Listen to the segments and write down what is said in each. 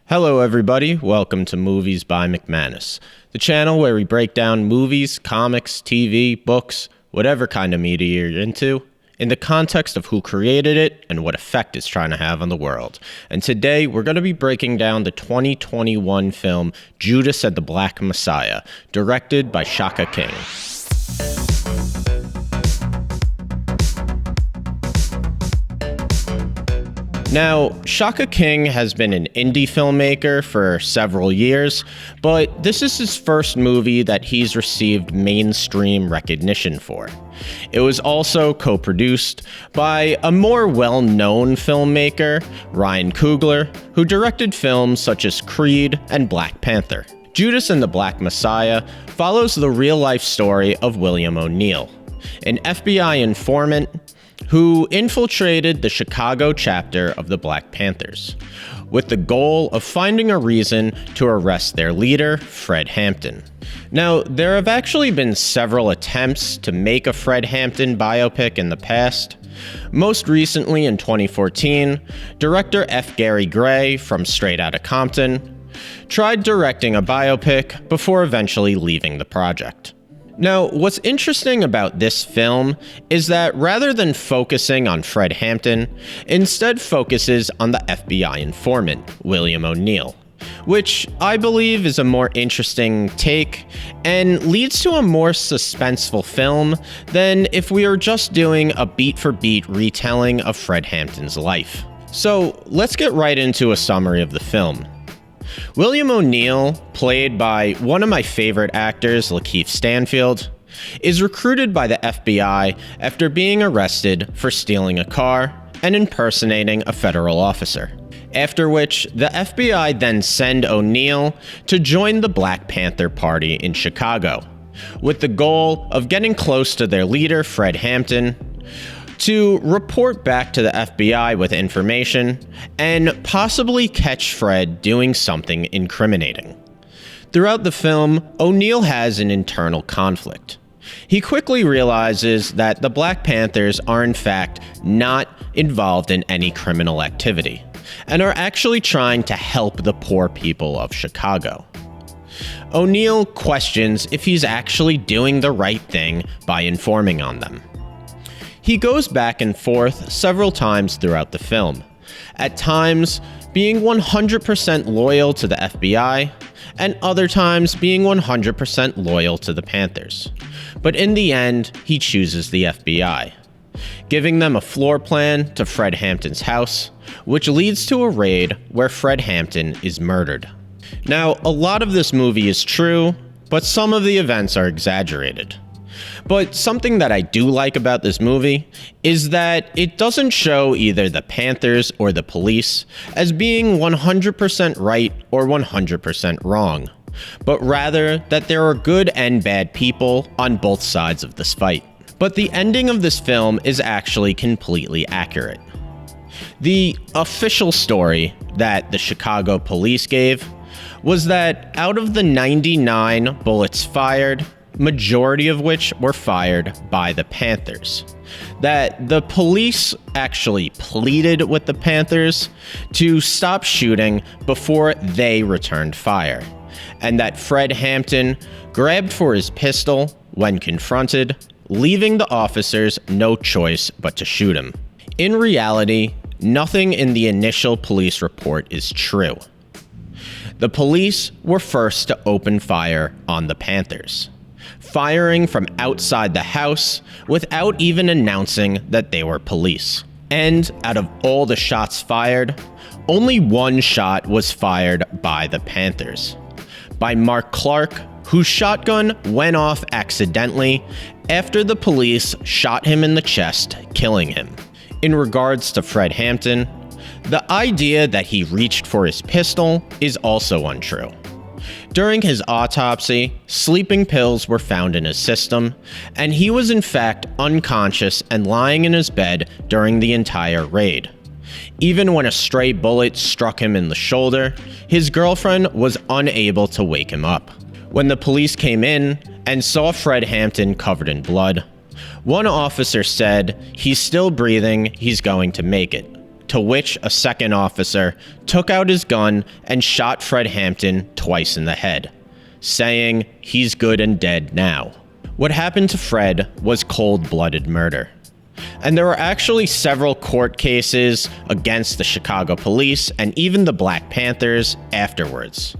Hello everybody, welcome to Movies by McManus, the channel where we break down movies, comics, TV, books, whatever kind of media you're into, in the context of who created it and what effect it's trying to have on the world. And today we're going to be breaking down the 2021 film Judas and the Black Messiah, directed by Shaka King. Now, Shaka King has been an indie filmmaker for several years, but this is his first movie that he's received mainstream recognition for. It was also co-produced by a more well-known filmmaker, Ryan Coogler, who directed films such as Creed and Black Panther. Judas and the Black Messiah follows the real-life story of William O'Neill, an FBI informant who infiltrated the Chicago chapter of the Black Panthers, with the goal of finding a reason to arrest their leader, Fred Hampton. Now, there have actually been several attempts to make a Fred Hampton biopic in the past. Most recently in 2014, director F. Gary Gray from Straight Outta Compton tried directing a biopic before eventually leaving the project. Now, what's interesting about this film is that rather than focusing on Fred Hampton, instead focuses on the FBI informant, William O'Neill, which I believe is a more interesting take and leads to a more suspenseful film than if we were just doing a beat-for-beat retelling of Fred Hampton's life. So let's get right into a summary of the film. William O'Neill, played by one of my favorite actors, Lakeith Stanfield, is recruited by the FBI after being arrested for stealing a car and impersonating a federal officer. After which, the FBI then send O'Neill to join the Black Panther Party in Chicago, with the goal of getting close to their leader, Fred Hampton, to report back to the FBI with information and possibly catch Fred doing something incriminating. Throughout the film, O'Neill has an internal conflict. He quickly realizes that the Black Panthers are in fact not involved in any criminal activity and are actually trying to help the poor people of Chicago. O'Neill questions if he's actually doing the right thing by informing on them. He goes back and forth several times throughout the film, at times being 100% loyal to the FBI, and other times being 100% loyal to the Panthers. But in the end, he chooses the FBI, giving them a floor plan to Fred Hampton's house, which leads to a raid where Fred Hampton is murdered. Now, a lot of this movie is true, but some of the events are exaggerated. But something that I do like about this movie is that it doesn't show either the Panthers or the police as being 100% right or 100% wrong, but rather that there are good and bad people on both sides of this fight. But the ending of this film is actually completely accurate. The official story that the Chicago police gave was that out of the 99 bullets fired, majority of which were fired by the Panthers, that the police actually pleaded with the Panthers to stop shooting before they returned fire, and that Fred Hampton grabbed for his pistol when confronted, leaving the officers no choice but to shoot him. In reality, nothing in the initial police report is true. The police were first to open fire on the Panthers, firing from outside the house without even announcing that they were police. And out of all the shots fired, only one shot was fired by the Panthers, by Mark Clark, whose shotgun went off accidentally after the police shot him in the chest, killing him. In regards to Fred Hampton, the idea that he reached for his pistol is also untrue. During his autopsy, sleeping pills were found in his system, and he was in fact unconscious and lying in his bed during the entire raid. Even when a stray bullet struck him in the shoulder, his girlfriend was unable to wake him up. When the police came in and saw Fred Hampton covered in blood, one officer said, "He's still breathing, he's going to make it." to which a second officer took out his gun and shot Fred Hampton twice in the head, saying, "He's good and dead now." What happened to Fred was cold-blooded murder. And there were actually several court cases against the Chicago police and even the Black Panthers afterwards.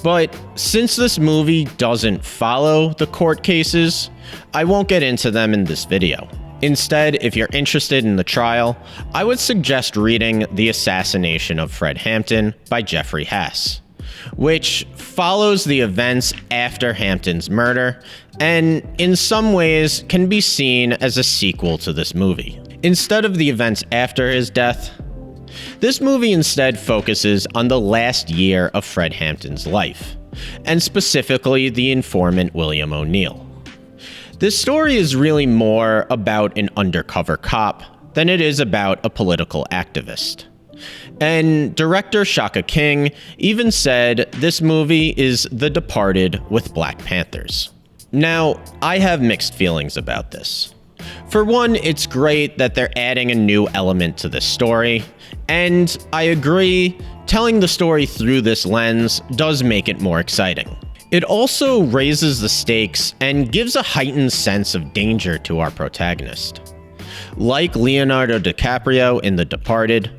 But since this movie doesn't follow the court cases, I won't get into them in this video. Instead, if you're interested in the trial, I would suggest reading The Assassination of Fred Hampton by Jeffrey Hass, which follows the events after Hampton's murder and in some ways can be seen as a sequel to this movie. Instead of the events after his death, this movie instead focuses on the last year of Fred Hampton's life, and specifically the informant William O'Neill. This story is really more about an undercover cop than it is about a political activist. And director Shaka King even said this movie is The Departed with Black Panthers. Now, I have mixed feelings about this. For one, it's great that they're adding a new element to this story, and I agree, telling the story through this lens does make it more exciting. It also raises the stakes and gives a heightened sense of danger to our protagonist. Like Leonardo DiCaprio in The Departed,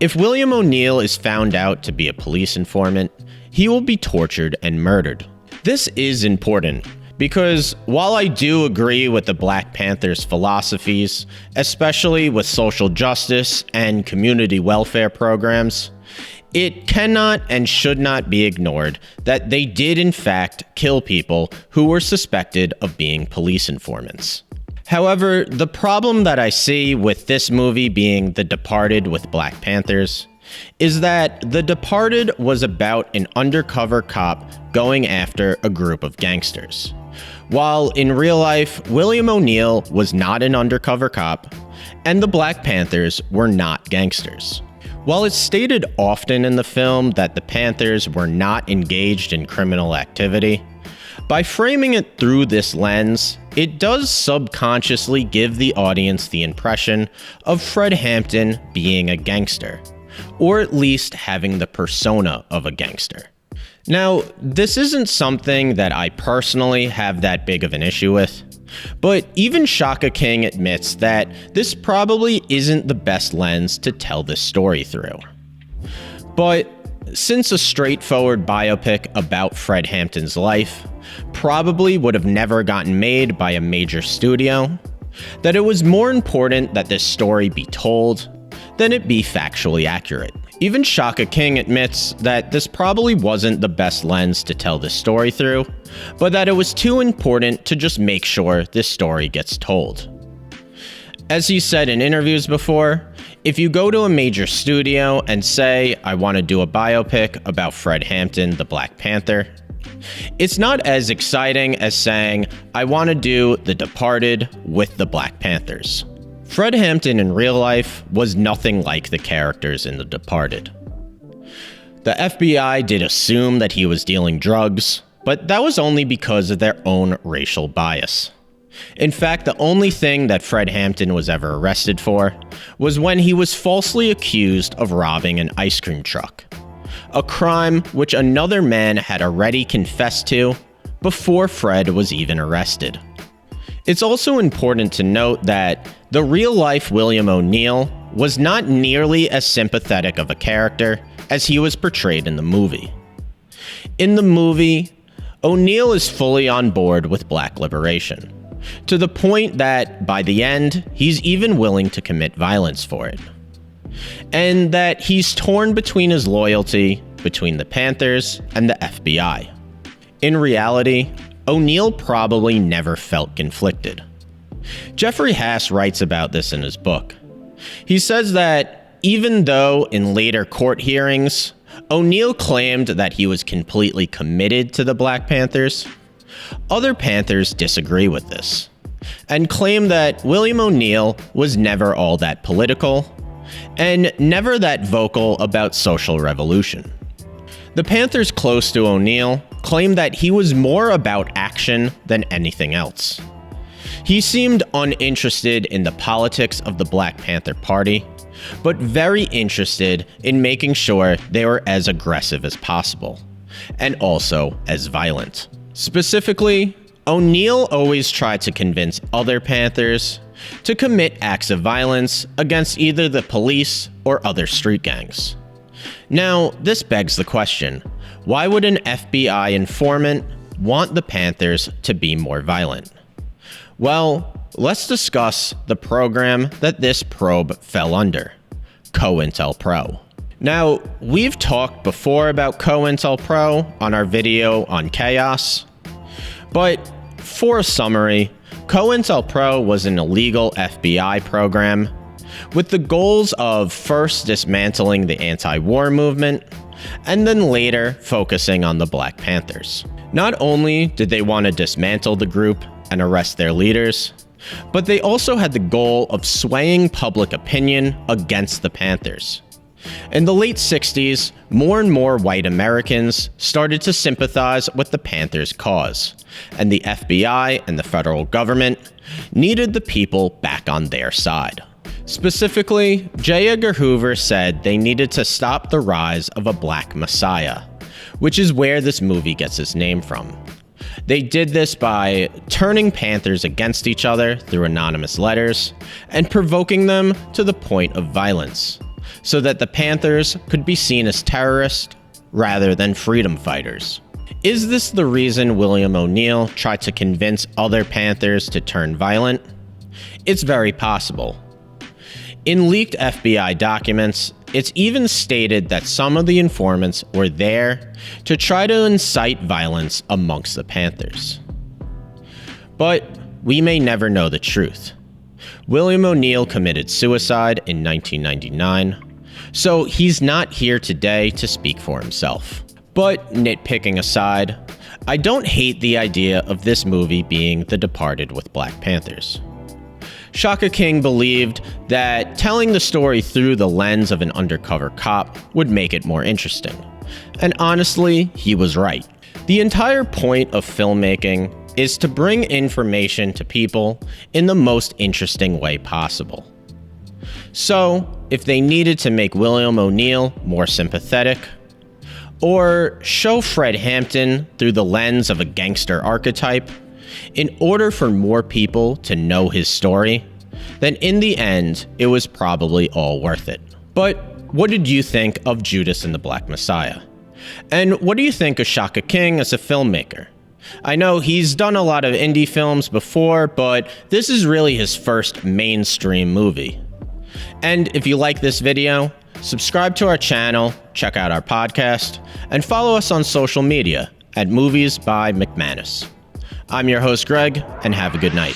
if William O'Neill is found out to be a police informant, he will be tortured and murdered. This is important because while I do agree with the Black Panthers' philosophies, especially with social justice and community welfare programs, it cannot and should not be ignored that they did in fact kill people who were suspected of being police informants. However, the problem that I see with this movie being The Departed with Black Panthers is that The Departed was about an undercover cop going after a group of gangsters, while in real life, William O'Neill was not an undercover cop, and the Black Panthers were not gangsters. While it's stated often in the film that the Panthers were not engaged in criminal activity, by framing it through this lens, it does subconsciously give the audience the impression of Fred Hampton being a gangster, or at least having the persona of a gangster. Now, this isn't something that I personally have that big of an issue with, but even Shaka King admits that this probably isn't the best lens to tell this story through. But since a straightforward biopic about Fred Hampton's life probably would have never gotten made by a major studio, that it was more important that this story be told than it be factually accurate. Even Shaka King admits that this probably wasn't the best lens to tell this story through, but that it was too important to just make sure this story gets told. As he said in interviews before, if you go to a major studio and say, "I want to do a biopic about Fred Hampton, the Black Panther," it's not as exciting as saying, "I want to do The Departed with the Black Panthers." Fred Hampton in real life was nothing like the characters in The Departed. The FBI did assume that he was dealing drugs, but that was only because of their own racial bias. In fact, the only thing that Fred Hampton was ever arrested for was when he was falsely accused of robbing an ice cream truck, a crime which another man had already confessed to before Fred was even arrested. It's also important to note that the real-life William O'Neill was not nearly as sympathetic of a character as he was portrayed in the movie. In the movie, O'Neill is fully on board with Black liberation, to the point that, by the end, he's even willing to commit violence for it. And that he's torn between his loyalty between the Panthers and the FBI. In reality, O'Neill probably never felt conflicted. Jeffrey Hass writes about this in his book. He says that even though in later court hearings, O'Neill claimed that he was completely committed to the Black Panthers, other Panthers disagree with this, and claim that William O'Neill was never all that political, and never that vocal about social revolution. The Panthers close to O'Neill claim that he was more about action than anything else. He seemed uninterested in the politics of the Black Panther Party, but very interested in making sure they were as aggressive as possible, and also as violent. Specifically, O'Neill always tried to convince other Panthers to commit acts of violence against either the police or other street gangs. Now, this begs the question, why would an FBI informant want the Panthers to be more violent? Well, let's discuss the program that this probe fell under, COINTELPRO. Now, we've talked before about COINTELPRO on our video on chaos, but for a summary, COINTELPRO was an illegal FBI program with the goals of first dismantling the anti-war movement and then later focusing on the Black Panthers. Not only did they want to dismantle the group and arrest their leaders, but they also had the goal of swaying public opinion against the Panthers. In the late 60s, more and more white Americans started to sympathize with the Panthers' cause, and the FBI and the federal government needed the people back on their side. Specifically, J. Edgar Hoover said they needed to stop the rise of a black messiah, which is where this movie gets its name from. They did this by turning Panthers against each other through anonymous letters and provoking them to the point of violence, so that the Panthers could be seen as terrorists rather than freedom fighters. Is this the reason William O'Neill tried to convince other Panthers to turn violent? It's very possible. In leaked FBI documents, it's even stated that some of the informants were there to try to incite violence amongst the Panthers. But we may never know the truth. William O'Neill committed suicide in 1999, so he's not here today to speak for himself. But nitpicking aside, I don't hate the idea of this movie being The Departed with Black Panthers. Shaka King believed that telling the story through the lens of an undercover cop would make it more interesting. And honestly, he was right. The entire point of filmmaking is to bring information to people in the most interesting way possible. So, if they needed to make William O'Neill more sympathetic, or show Fred Hampton through the lens of a gangster archetype, in order for more people to know his story, then in the end, it was probably all worth it. But what did you think of Judas and the Black Messiah? And what do you think of Shaka King as a filmmaker? I know he's done a lot of indie films before, but this is really his first mainstream movie. And if you like this video, subscribe to our channel, check out our podcast, and follow us on social media at Movies by McManus. I'm your host, Greg, and have a good night.